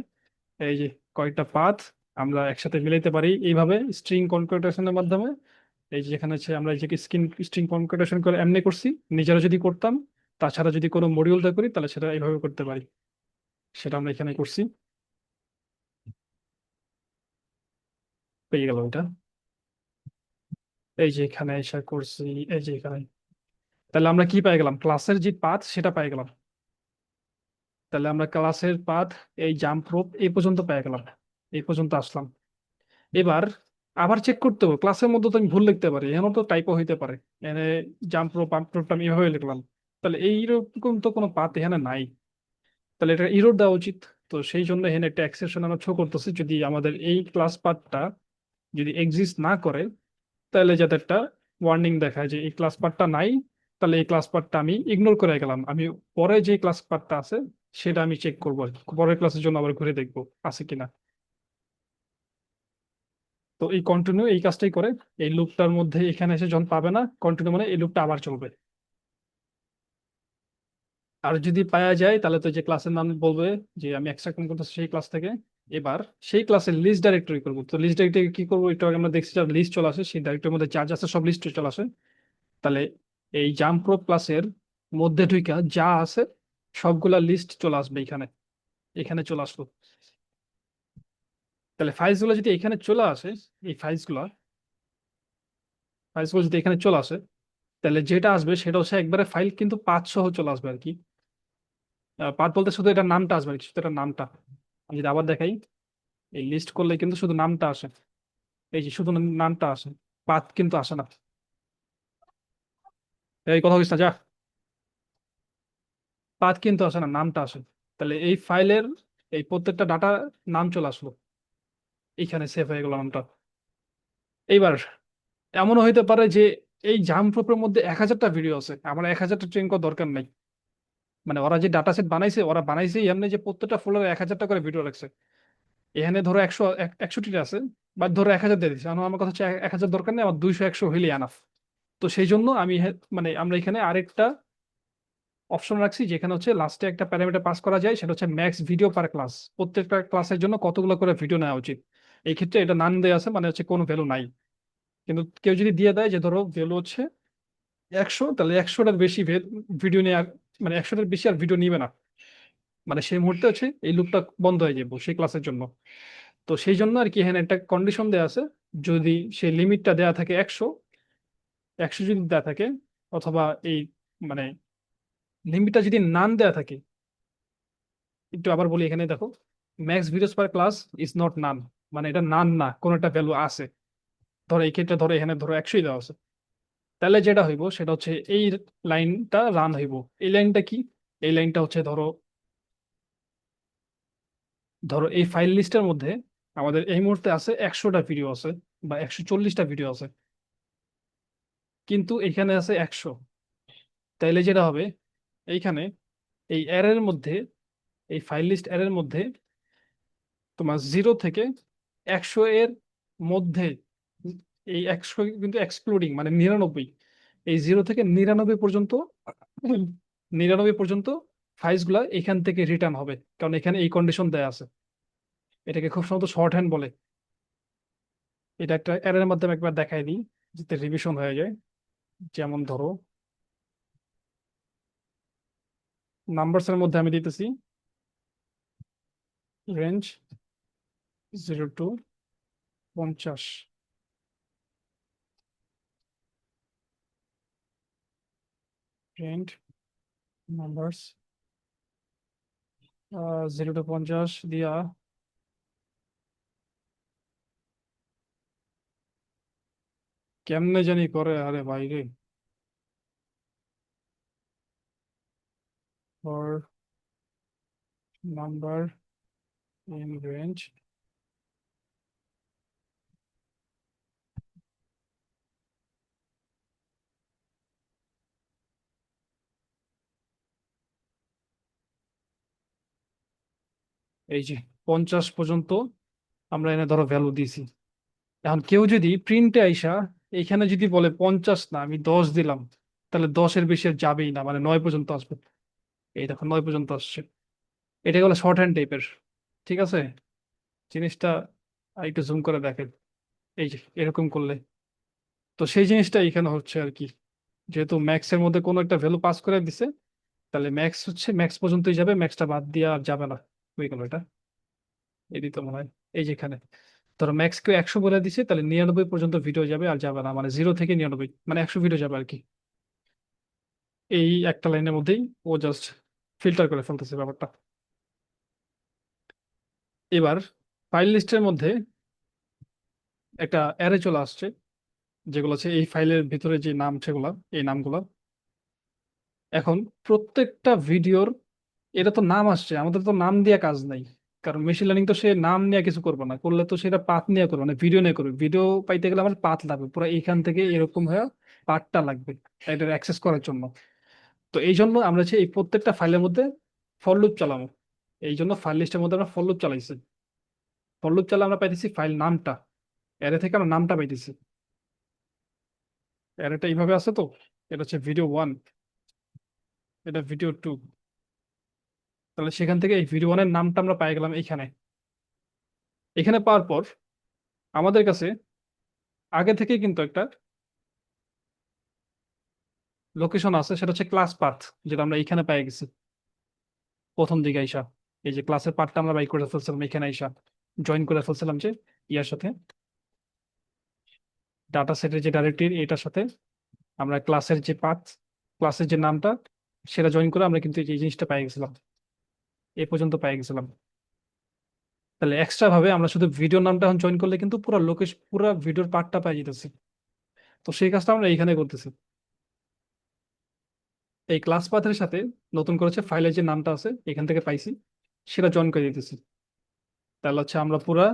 এই যে কয়েকটা পাথ আমরা একসাথে মিলাইতে পারি এইভাবে স্ট্রিং কনক্যাটেশনের মাধ্যমে। এই যে এখানে হচ্ছে আমরা এই যে স্ট্রিং কনক্যাটেশন করে এমনি করছি, নিজেরা যদি করতাম, তাছাড়া যদি কোনো মডিউল দিয়ে করি তাহলে সেটা এইভাবে করতে পারি। সেটা আমরা এখানে করছি, পেয়ে গেল এটা। এই যে এখানে এসে করছি, এই যে এখানে। তাহলে আমরা কি পাই গেলাম, ক্লাসের যে পাথ সেটা পাই গেলাম। তাহলে আমরা ক্লাসের পাথ, এই জাম্প রোপ এই পর্যন্ত পেয়ে গেলাম, এই পর্যন্ত আসলাম। এবার আবার চেক করতে হবে, ক্লাসের মধ্যে তো আমি ভুল লিখতে পারি, এখানেও তো টাইপও হইতে পারে। এখানে জাম্প রোপ পাম্প রোপটা আমি এভাবে লিখলাম, তাহলে এইরকম তো কোনো পাথ এখানে নাই, তাহলে এটা ইরর দেওয়া উচিত। তো সেই জন্য এখানে একটা এক্সেপশন আমরা শো করতেছি, যদি আমাদের এই ক্লাস পাথটা যদি এক্সিস্ট না করে, তাহলে যাতে একটা ওয়ার্নিং দেখায় যে এই ক্লাস পার্টটা নাই, তাহলে এই ক্লাস পার্টটা আমি ইগনোর করে গেলাম। আমি পরে যে ক্লাস পার্টটা আছে সেটা আমি চেক করবো আর কি। পরের ক্লাসের জন্য আবার ঘুরে দেখবো আছে কিনা। তো এই কন্টিনিউ এই কাজটাই করে। এই লুপটার মধ্যে এখানে এসে যখন পাবে না কন্টিনিউ, মানে এই লুপটা আবার চলবে। আর যদি পাওয়া যায় তাহলে তো যে ক্লাসের নাম বলবে যে আমি এক্সট্রাক্ট করতেছি সেই ক্লাস থেকে। এবার সেই ক্লাসের লিস্ট ডাইরেক্টরি করবো। তো লিস্ট ডাইরেক্টরি কি করবো, একটু আগে আমরা দেখছি যে লিস্ট চলে আসে, সেই ডাইরেক্টরির মধ্যে যা যা আছে সব লিস্ট চলে আসে। তাহলে এই জাম্প রোপ ক্লাসের মধ্যে ঢুইকা যা আছে সবগুলা লিস্ট চলে আসবে এখানে, এখানে চলে আসলো। তাহলে ফাইলস গুলো যদি এখানে চলে আসে, এই ফাইলস গুলো যদি এখানে চলে আসে, তাহলে যেটা আসবে সেটা হচ্ছে একবারে ফাইল কিন্তু পাথ সহ চলে আসবে আর কি। পাথ বলতে শুধু এটা নামটা আসবে আর কি, শুধু এটা নামটা। আমি যদি আবার দেখাই, এই লিস্ট করলে কিন্তু শুধু নামটা আসে, এই যে শুধু নামটা আসে, পাথ কিন্তু আসে না। এই কথা বলিস না যা, পাথ কিন্তু আসে না, নামটা আসে। তাহলে এই ফাইলের এই প্রত্যেকটা ডাটা নাম চলে আসলো, এইখানে সেভ হয়ে গেল নামটা। এইবার এমনও হইতে পারে যে এই জাম্প রোপের মধ্যে 1000টা ভিডিও আছে, আমার 1000টা ট্রেন করার দরকার নাই। মানে ওরা যে ডাটা সেট বানাইছে, ওরা বানাইছে এমনি যে প্রত্যেকটা ফোল্ডারে 1000টা করে ভিডিও রাখছে। এখানে ধরো 161টা আছে, বা ধরো 1000 দিয়ে দিচ্ছে। আমার কথা হচ্ছে 1000 দরকার নেই, আমার 200 100 হইলে আনাফ। তো সেই জন্য আমি মানে আমরা এখানে আরেকটা অপশন রাখছি, যেখানে হচ্ছে লাস্টে একটা প্যারামিটার পাস করা যায়, সেটা হচ্ছে ম্যাক্স ভিডিও পার ক্লাস। প্রত্যেকটা ক্লাসের জন্য কতগুলো করে ভিডিও নেওয়া উচিত। এই ক্ষেত্রে এটা নান দেওয়া আছে, মানে হচ্ছে কোনো ভ্যালু নাই। কিন্তু কেউ যদি দিয়ে দেয় যে ধরো ভ্যালু হচ্ছে 100, তাহলে 100টার বেশি ভিডিও নেওয়ার, মানে 100টার বেশি আর ভিডিও নিবে না। মানে সেই মুহূর্তে হচ্ছে এই লুপটা বন্ধ হয়ে যাবে সেই ক্লাসের জন্য। তো সেই জন্য আর কি এখানে একটা কন্ডিশন দেওয়া আছে, যদি সেই লিমিটটা দেওয়া থাকে 100, 100 যদি দেওয়া থাকে, অথবা এই মানে লিমিটটা যদি নান দেওয়া থাকে। একটু আবার বলি, এখানে দেখো, max videos per class is not নান, মানে এটা নান না, কোন একটা ভ্যালু আছে। ধরো এই ক্ষেত্রে ধরো এখানে ধরো 100ই দেওয়া আছে, তাহলে যেটা হইব সেটা হচ্ছে এই লাইনটা রান হইব। এই লাইনটা কি, এই লাইনটা হচ্ছে ধরো, ধরো এই ফাইল লিস্টের মধ্যে আমাদের এই মুহূর্তে আছে 100টা ভিডিও আছে বা 140টা ভিডিও আছে, কিন্তু এখানে আছে 100। তাইলে যেটা হবে, এইখানে এই অ্যারের মধ্যে, এই ফাইল লিস্ট অ্যারের মধ্যে তোমার 0 থেকে 100 এর মধ্যে, এই 100 কিন্তু এক্সক্লুডিং মানে 99, এই 0 থেকে 99 পর্যন্ত, 99 পর্যন্ত ফাইলস গুলা এখান থেকে রিটার্ন হবে, কারণ এখানে এই কন্ডিশন দেয়া আছে। এটাকে খুব সম্ভবত শর্ট হ্যান্ড বলে। এটা একটা এররের মাধ্যমে একবার দেখাই দিই, যাতে রিভিশন হয়ে যায়। যেমন ধরো, নাম্বারস এর মধ্যে আমি দিতেছি range 0 to 50, range numbers 0 to 50 দিয়া কেমনে জানি করে, আরে বাইরে। ফর নাম্বার ইন রেঞ্জ, এই যে 50 পর্যন্ত আমরা এনে ধরো ভ্যালু দিয়েছি। এখন কেউ যদি প্রিন্টে আইসা এখানে যদি বলে 50 না আমি 10 দিলাম, তাহলে 10-এর বেশি আর যাবেই না, মানে 9 পর্যন্ত আসবে। এই দেখো 9 পর্যন্ত আসছে। এটা হলো শর্ট হ্যান্ড টাইপের। ঠিক আছে, জিনিসটা একটু জুম করে দেখেন। এই যে এরকম করলে, তো সেই জিনিসটা এখানে হচ্ছে আর কি। যেহেতু ম্যাক্স এর মধ্যে কোনো একটা ভ্যালু পাস করে দিছে, তাহলে ম্যাক্স হচ্ছে ম্যাক্স পর্যন্তই যাবে, ম্যাক্সটা বাদ দিয়ে আর যাবে না। হয়ে গেল এটা। এটি তো মনে হয় এই যেখানে ধরো ম্যাক্স কেউ 100 বলে দিছে, তাহলে 99 পর্যন্ত ভিডিও যাবে, আর যাবে না, মানে 0 থেকে 99 মানে 100 ভিডিও যাবে আর কি। এই একটা লাইনের মধ্যেই ও জাস্ট ফিল্টার করে ফেলতেছে ব্যাপারটা। এবার ফাইল লিস্টের মধ্যে একটা অ্যারে চলে আসছে, যেগুলো হচ্ছে এই ফাইলের ভিতরে যে নাম সেগুলা, এই নামগুলা। এখন প্রত্যেকটা ভিডিওর, এটা তো নাম আসছে, আমাদের তো নাম দিয়ে কাজ নাই। কারণ মেশিন লার্নিং তো সে নাম নিয়ে কিছু করবে না, করলে তো সেটা পাথ নিয়ে করবে, মানে ভিডিও নিয়ে করবে। ভিডিও পাইতে গেলে আমার পাথ লাগবে, পুরো এইখান থেকে এরকম হয়ে পাথটা লাগবে এটা অ্যাক্সেস করার জন্য। তো এই জন্য আমরা হচ্ছে এই প্রত্যেকটা ফাইলের মধ্যে ফর লুপ চালাবো। এই জন্য ফাইল লিস্টের মধ্যে আমরা ফর লুপ চালাইছি। ফর লুপ চালা আমরা পাইতেছি ফাইল নামটা, অ্যারে থেকে আমরা নামটা পাইতেছি। অ্যারেটা এইভাবে আছে তো, এটা হচ্ছে ভিডিও 1, এটা ভিডিও 2। তাহলে সেখান থেকে এই ভিডিও 1-এর নামটা আমরা পাই গেলাম এইখানে। এখানে পাওয়ার পর আমাদের কাছে আগে থেকে কিন্তু একটা লোকেশন আছে, সেটা হচ্ছে ক্লাস পাথ, যেটা আমরা এখানে পেয়ে গেছি প্রথম দিকে আইসা। এই যে ক্লাসের পার্টটা আমরা বাই করে ফেলছিলাম এখানে আইসা, জয়েন করে ফেলছিলাম যে ইয়ার সাথে, ডাটা সেটের যে ডাইরেক্টরি এটার সাথে আমরা ক্লাসের যে পাথ, ক্লাসের যে নামটা, সেটা জয়েন করে আমরা কিন্তু এই জিনিসটা পেয়ে গেছিলাম, এই পর্যন্ত পেয়ে গেছিলাম। তাহলে এক্সট্রা ভাবে আমরা শুধু ভিডিও নামটা এখন জয়েন করলে কিন্তু পুরো লোকেশন, পুরো ভিডিওর পার্টটা পেয়ে যেতেছি। তো সেই কাজটা আমরা এইখানে করতেছি। এই ক্লাস পাথের সাথে নতুন করেছে ফাইলের যে নামটা আছে এখান থেকে পাইছি, সেটা জয়েন করে দিতেছি। তাহলে হচ্ছে আমরা পুরা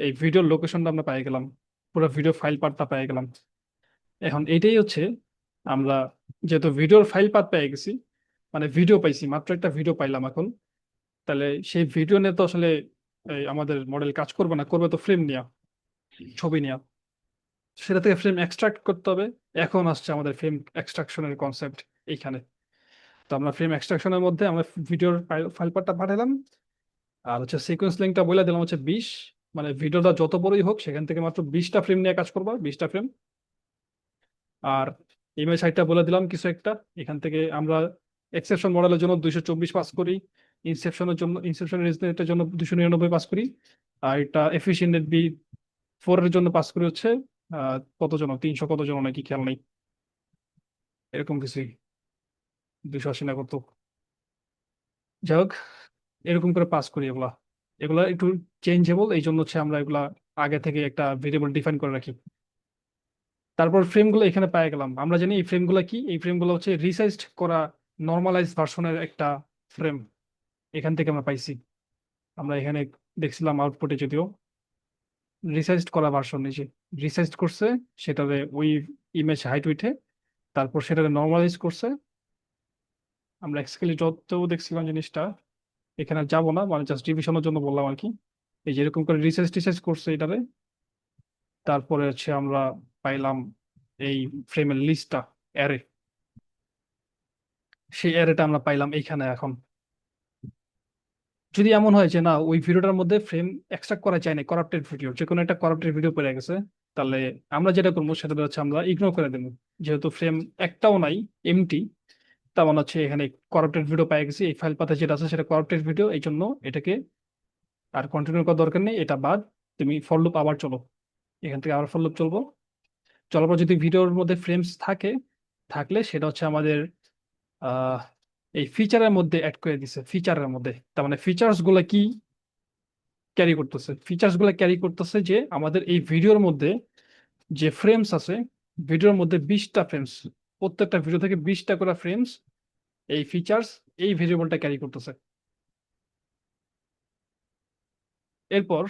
এই ভিডিওর লোকেশনটা আমরা পেয়ে গেলাম, পুরো ভিডিও ফাইল পার্টটা পেয়ে গেলাম। এখন এইটাই হচ্ছে আমরা, যেহেতু ভিডিওর ফাইল পার্ট পেয়ে গেছি, মানে ভিডিও পাইছি, মাত্র একটা ভিডিও পাইলাম এখন, তাহলে সেই ভিডিও নিয়ে তো আসলে এই আমাদের মডেল কাজ করবে না, করবে তো ফ্রেম নিয়ে, ছবি নিয়ে। সেটা থেকে ফ্রেম এক্সট্রাক্ট করতে হবে। এখন আসছে আমাদের ফ্রেম এক্সট্রাকশনের কনসেপ্ট এইখানে। তো আমরা ফ্রেম এক্সট্রাকশনের মধ্যে আমরা ভিডিওর ফাইল পার্টটা পাঠালাম, আর হচ্ছে সিকোয়েন্স লিঙ্কটা বলে দিলাম হচ্ছে 20, মানে ভিডিওটা যত বড়ই হোক সেখান থেকে মাত্র 20টা ফ্রেম নিয়ে কাজ করবা, 20টা ফ্রেম। আর ইমেজ সাইটটা বলে দিলাম কিছু একটা, এখান থেকে আমরা এক্সেপশন মডেলের জন্য 224 পাস করি, ইনসেপশন রিজনের জন্য 299 পাস করি, আর এটা এফিসিয়েন্ট বি 4 এর জন্য পাস করি হচ্ছে কত জন, 300 কত জন নাকি খেয়াল নেই, এরকম কিছুই, 280 না কত। যাই হোক, এরকম করে পাস করি এগুলা। এগুলা একটু চেঞ্জেবল, এই জন্য হচ্ছে আমরা এগুলা আগে থেকে একটা ভেরিয়েবল ডিফাইন করে রাখি। তারপর ফ্রেমগুলো এখানে পেয়ে গেলাম। আমরা জানি এই ফ্রেমগুলো কি, এই ফ্রেমগুলো হচ্ছে রিসাইজড করা নর্মালাইজ ভার্সনের একটা ফ্রেম, এখান থেকে আমরা পাইছি। আমরা এখানে দেখছিলাম আউটপুটে যদিও, রিসাইজড করা ভার্সন নিচে রিসাইজড করছে, সেটারে ওই ইমেজ হাইট উঠে, তারপর সেটাকে নর্মালাইজ করছে। আমরা এক্সকেলি যতও দেখছিলাম জিনিসটা, এখানে আর যাবো না, মানে জাস্ট রিভিশনের জন্য বললাম আর কি। এই যেরকম করে রিসার্চ টিসার্চ করছে এটারে, তারপরে হচ্ছে আমরা পাইলাম এই ফ্রেমের লিস্টটা, অ্যারে। সেই অ্যারেটা আমরা পাইলাম এইখানে এখন। যদি এমন হয় যে না, ওই ভিডিওটার মধ্যে ফ্রেম এক্সট্রাক্ট করা যায় না, করাপ্টেড ভিডিও, যে কোনো একটা করাপ্টেড ভিডিও পড়ে গেছে, তাহলে আমরা যেটা করবো সেটা হচ্ছে আমরা ইগনোর করে দেবো। যেহেতু ফ্রেম একটাও নাই, এমটি, তার মানে হচ্ছে এখানে করাপ্টেড ভিডিও পেয়ে গেছি, এই ফাইল পাতা যেটা আছে সেটা করাপ্টেড ভিডিও, এই জন্য এটাকে আর কন্টিনিউ করার দরকার নেই, এটা বাদ। তুমি ফর লুপ আবার চলো, এখান থেকে আবার ফর লুপ চলবো। চলার পর যদি ভিডিওর মধ্যে ফ্রেমস থাকে, থাকলে সেটা হচ্ছে আমাদের আহ এই ফিচারের মধ্যে অ্যাড করে দিছে, ফিচারের মধ্যে। তার মানে ফিচার্স গুলা কি ফিচার্স গুলা ক্যারি করতেছে যে আমাদের এই ভিডিওর মধ্যে যে ফ্রেমস আছে, ভিডিওর মধ্যে 20টা ফ্রেমস, প্রত্যেকটা ভিডিও থেকে 20টা করে ফ্রেমস, এই ফিচার্স এই ভেরিয়েবলটা ক্যারি করতেছে। এরপর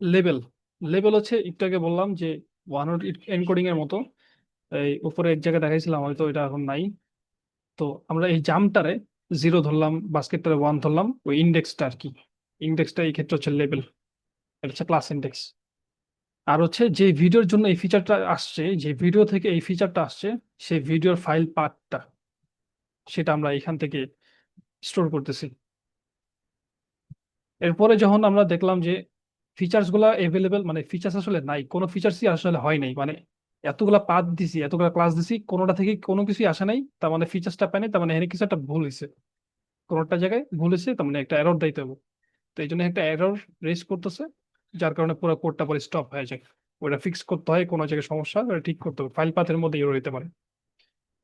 লেবেল। লেবেল হচ্ছে একটু আগে বললাম যে ওয়ান হট এনকোডিং এর মতো, এই উপরে এক জায়গায় দেখাইছিলাম, হয়তো এটা এখন নাই। তো আমরা এই জাম্পটারে 0 ধরলাম, বাস্কেটটারে 1 ধরলাম, ওই ইন্ডেক্সটা আর কি। ইন্ডেক্সটা এই ক্ষেত্রে হচ্ছে লেবেল, এটা হচ্ছে ক্লাস ইন্ডেক্স। আর হচ্ছে যে ভিডিওর জন্য এই ফিচারটা আসছে, যে ভিডিও থেকে এই ফিচারটা আসছে, সেই ভিডিওর ফাইল পাথটা, সেটা আমরা এখান থেকে স্টোর করতেছি। এরপরে যখন আমরা দেখলাম যে ফিচার্স গুলা এভেলেবেল, মানে ফিচার্স আসলে নাই, কোনো ফিচার্সই আসলে হয় নাই, মানে এতগুলা পাথ দিছি, এতগুলা ক্লাস দিছি, কোনোটা থেকে কোনো কিছুই আসে নাই, তার মানে ফিচার্সটা পাই নাই, তার মানে এখানে কিছু একটা ভুল হয়েছে, কোনোটা জায়গায় ভুল হয়েছে, তার মানে একটা এরর দিতে হবে। তো এই জন্য একটা এরর রেজ করতেছে, যার কারণে পুরো কোডটা পরে স্টপ হয়ে যায়। ওটা ফিক্স করতে হয়, কোনো জায়গায় সমস্যা ওটা ঠিক করতে হবে, ফাইল পাথের মধ্যে এরর হতে পারে।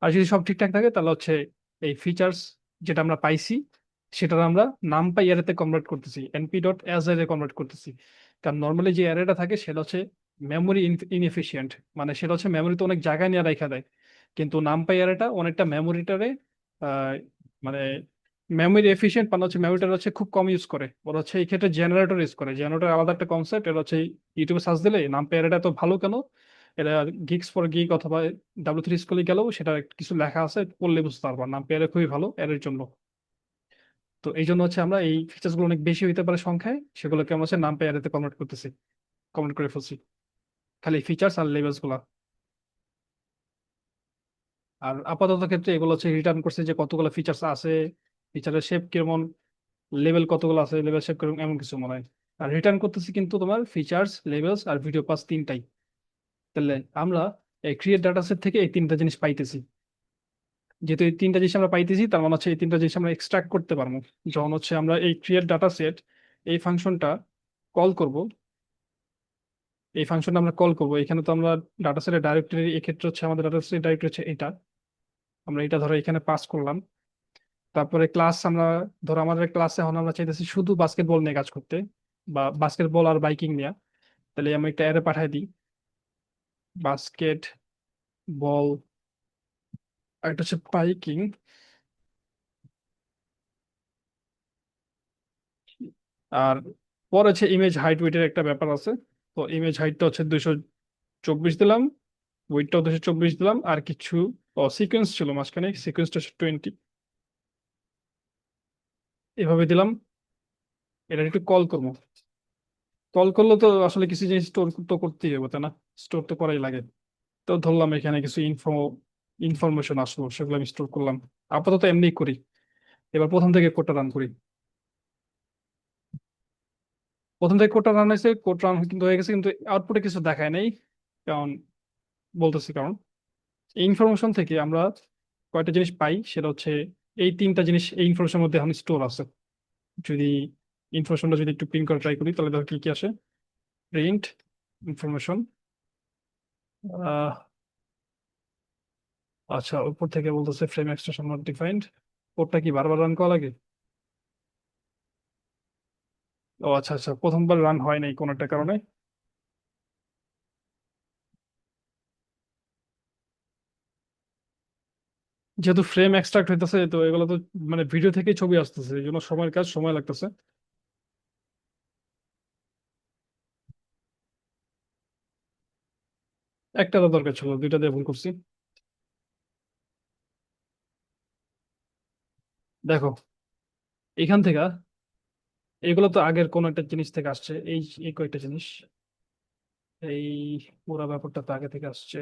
আর যদি সব ঠিকঠাক থাকে তাহলে হচ্ছে এই ফিচার্স যেটা আমরা পাইছি, সেটার আমরা নাম পাই অ্যারেতে কনভার্ট করতেছি, NP dot as array convert করতেছি। কারণ নর্মালি যে অ্যারেটা থাকে সেটা হচ্ছে মেমোরি ইনএফিসিয়েন্ট, মানে সেটা হচ্ছে মেমোরিতে অনেক জায়গা নিয়ে রাখা দেয়। কিন্তু নাম পাই অ্যারেটা অনেকটা মেমোরিটারে আহ মানে মেমোরি এফিসিয়েন্ট, মানে হচ্ছে মেমোরিটা হচ্ছে খুব কম ইউজ করে। ওরা হচ্ছে এই ক্ষেত্রে জেনারেটর ইউজ করে, জেনারেটর আলাদা একটা কনসেপ্ট। এটা হচ্ছে ইউটিউবে সার্চ দিলে নাম পাই অ্যারেটা তো ভালো কেন, এটা গিগস ফর গিগ অথবা W3 স্কুলে গেলেও সেটা কিছু লেখা আছে, পড়লে বুঝতে পারবা নাম পেয়ারে খুবই ভালো এর জন্য। তো এই জন্য হচ্ছে আমরা এই ফিচার্স গুলো অনেক বেশি হইতে পারে সংখ্যায়, সেগুলোকে আমরা হচ্ছে নাম পেয়ারেতে কনভার্ট করতেছি, কনভার্ট করে ফেলছি, খালি ফিচার্স আর লেভেলস গুলা। আর আপাতত ক্ষেত্রে এগুলো হচ্ছে রিটার্ন করছে যে কতগুলো ফিচার্স আছে, ফিচারের শেপ কেমন, লেভেল কতগুলো আছে, লেভেল শেপ কেমন, এমন কিছু মনে হয়। আর রিটার্ন করতেছি কিন্তু তোমার ফিচার্স, লেভেলস আর ভিডিও পাস, তিনটাই। তাহলে আমরা এই ক্রিয়েট ডাটা সেট থেকে এই তিনটা জিনিস পাইতেছি। যেহেতু এই তিনটা জিনিস আমরা পাইতেছি, তার মানে হচ্ছে এই তিনটা জিনিস আমরা এক্সট্রাক্ট করতে পারবো। যখন হচ্ছে আমরা এই ক্রিয়েট ডাটা সেট, এই ফাংশনটা কল করব, এই ফাংশনটা আমরা কল করব, এখানে তো আমরা ডাটা সেটের ডাইরেক্টরি, এক্ষেত্রে হচ্ছে আমাদের ডাটা সেট ডাইরেক্টরি হচ্ছে এটা, আমরা এটা ধরো এখানে পাস করলাম। তারপরে ক্লাস, আমরা ধরো আমাদের ক্লাসে এখন আমরা চাইতেছি শুধু বাস্কেটবল নিয়ে কাজ করতে, বা বাস্কেটবল আর বাইকিং নিয়ে। তাহলে আমি একটা অ্যারে পাঠাই দিই, বাস্কেট বল, আর এটা হচ্ছে বাইকিং। আর পরে হচ্ছে ইমেজ হাইট ওয়েটের একটা ব্যাপার আছে। তো ইমেজ হাইটটা হচ্ছে 224 দিলাম, ওয়েটটাও 224 দিলাম, আর কিছু সিকোয়েন্স ছিল মাঝখানে, সিকোয়েন্সটা 20 এভাবে দিলাম। এটা একটু কল করবো, কল করলে তো আসলে কিছু জিনিস স্টোর তো করতেই হবে, তাই না? স্টোর তো করাই লাগে। তো ধরলাম এখানে কিছু ইনফরমেশন আসলো, সেগুলো আমি স্টোর করলাম। আপাতত এমনি করি। এবার প্রথম থেকে কোডটা রান করি। প্রথম থেকে কোডটা রান হয়েছে, কোড রান কিন্তু হয়ে গেছে, কিন্তু আউটপুটে কিছু দেখায় নাই। কারণ, বলতেছি কারণ, এই ইনফরমেশন থেকে আমরা কয়টা জিনিস পাই, সেটা হচ্ছে এই তিনটা জিনিস এই ইনফরমেশনের মধ্যে এখন স্টোর আছে। যদি ইনফরমেশনটা যদি একটু প্রিন্ট করে ট্রাই করি, তাহলে দেখো কি কি আসে। প্রিন্ট ইনফরমেশন, আচ্ছা উপর থেকে বলতেছে ফ্রেম এক্সটেনশন নট ডিফাইন্ড। কোডটা কি বারবার রান করা লাগে? ও আচ্ছা আচ্ছা, প্রথমবার রান হয় নাই কোনো একটা কারণে। যেহেতু ফ্রেম এক্সট্রাক্ট হইতেছে, তো এগুলো তো মানে ভিডিও থেকে ছবি আসতেছে, এই জন্য সময়ের কাজ সময় লাগতেছে। একটা তো দরকার ছিল, দুইটা দিয়ে ভুল করছি। দেখো এখান থেকে, এগুলো তো আগের কোন একটা জিনিস থেকে আসছে, এই এই কয়েকটা জিনিস, এই পুরো ব্যাপারটা তো আগে থেকে আসছে।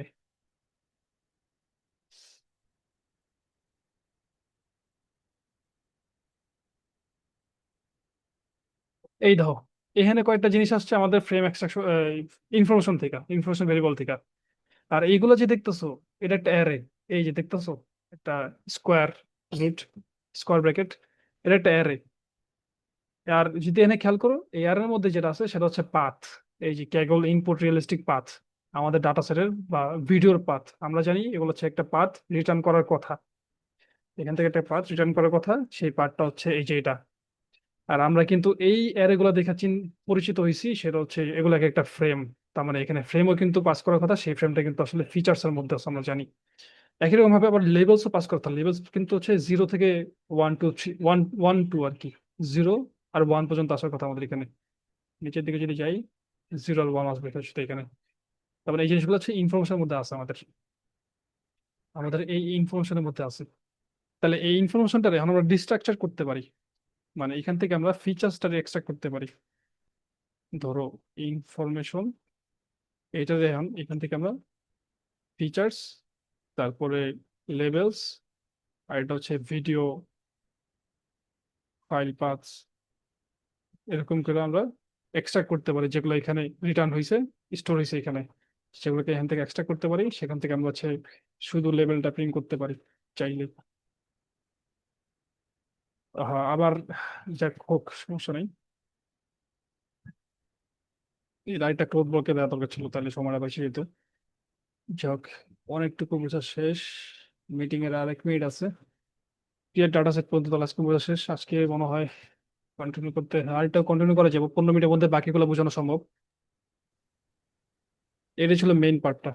এই দেখো, এখানে কয়েকটা জিনিস আসছে আমাদের ফ্রেম এক্সট্রাকশন, ইনফরমেশন থেকে, ইনফরমেশন ভেরিয়েবল থেকে। আর এইগুলো যে দেখতেছো, এটা একটা অ্যারে। এই যে দেখতেছো, একটা স্কোয়ার রুট, স্কোয়ার ব্র্যাকেট, এটা একটা অ্যারে। আর যদি এখানে খেয়াল করো, এই অ্যারের মধ্যে যেটা আছে সেটা হচ্ছে পাথ। এই যে ক্যাগল ইনপুট রিয়েলিস্টিক পাথ, আমাদের ডাটা সেটের বা ভিডিওর পাথ, আমরা জানি এগুলো হচ্ছে একটা পাথ রিটার্ন করার কথা। এখান থেকে একটা পাথ রিটার্ন করার কথা, সেই পাথটা হচ্ছে এই যে এটা। আর আমরা কিন্তু এই অ্যারে গুলা দেখা পরিচিত হয়েছি, সেটা হচ্ছে এগুলাকে একটা ফ্রেম। তার মানে এখানে ফ্রেমও কিন্তু পাস করার কথা, সেই ফ্রেমটা কিন্তু আসলে ফিচার্স এর মধ্যে আছে আমরা জানি। একই রকম ভাবে আবার লেভেলসও পাস করতে হয়। লেভেলস কিন্তু হচ্ছে 0 থেকে 1 2 3, 1 1 2 আর কি। 0 আর 1 পর্যন্ত আসার কথা আমাদের এখানে। নিচের দিকে যদি যাই, 0 আর 1 আসবে এটা শুধু এখানে। তারপরে এই জিনিসগুলো হচ্ছে ইনফরমেশনের মধ্যে আছে আমাদের, আমাদের এই ইনফরমেশনের মধ্যে আছে। তাহলে এই ইনফরমেশনটা এখন আমরা ডিস্ট্রাকচার করতে পারি, মানে এখান থেকে আমরা ফিচার্সটা এক্সট্রাক্ট করতে পারি। ধরো ইনফরমেশন, এটা এখন এখান থেকে আমরা ফিচার্স, তারপরে লেভেলস, আর এটা হচ্ছে ভিডিও ফাইল পাথস, এরকম করে আমরা এক্সট্রাক্ট করতে পারি, যেগুলো এখানে রিটার্ন হয়েছে, স্টোর হয়েছে এখানে, সেগুলোকে এখান থেকে এক্সট্রাক্ট করতে পারি। সেখান থেকে আমরা হচ্ছে শুধু লেভেলটা প্রিন্ট করতে পারি চাইলে। হ্যাঁ, আবার যাক হোক, সমস্যা নেই। এই রাইটটা ক্লোজ ব্লকে দেওয়া দরকার ছিল, তাহলে সময়টা বেশি যেত। যাক, অনেকটুকু বোঝা শেষ। মিটিং এর আরেক মিনিট আছে। ক্লিয়ার ডাটা সেট পর্যন্ত তাহলে আজকে বোঝা শেষ। আজকে মনে হয় কন্টিনিউ করতে, আরেকটা কন্টিনিউ করা যাবে, 15 মিনিটের মধ্যে বাকিগুলো বোঝানো সম্ভব। এটাই ছিল মেইন পার্টটা।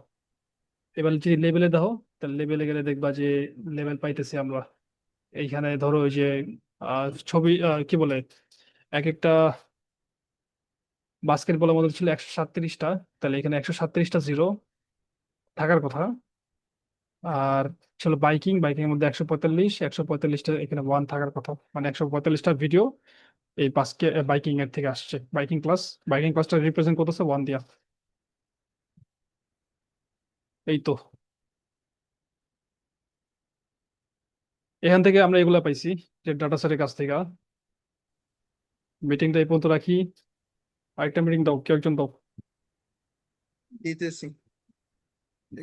এবার যদি লেভেলে দাও, তাহলে লেভেলে গেলে দেখবা যে লেভেল পাইতেছি আমরা। এইখানে ধরো ওই যে ছবি, কি বলে, এক একটা বাস্কেটবলের মধ্যে ছিল 137টা, তাহলে এখানে 137টা জিরো থাকার কথা। আর ছিল বাইকিং, বাইকিং এর মধ্যে 145, 145টা এখানে 1 থাকার কথা, মানে 145টা ভিডিও এই বাইকিং এর থেকে আসছে। বাইকিং ক্লাসটা রিপ্রেজেন্ট করতেছে 1 দিয়া। এই তো, এখান থেকে আমরা এগুলা পাইছি যে ডাটা সেটের কাছ থেকে। মিটিংটা এই পর্যন্ত রাখি। আরেকটা মিটিং দাও, কেউ একজন দাও। দিতেছি।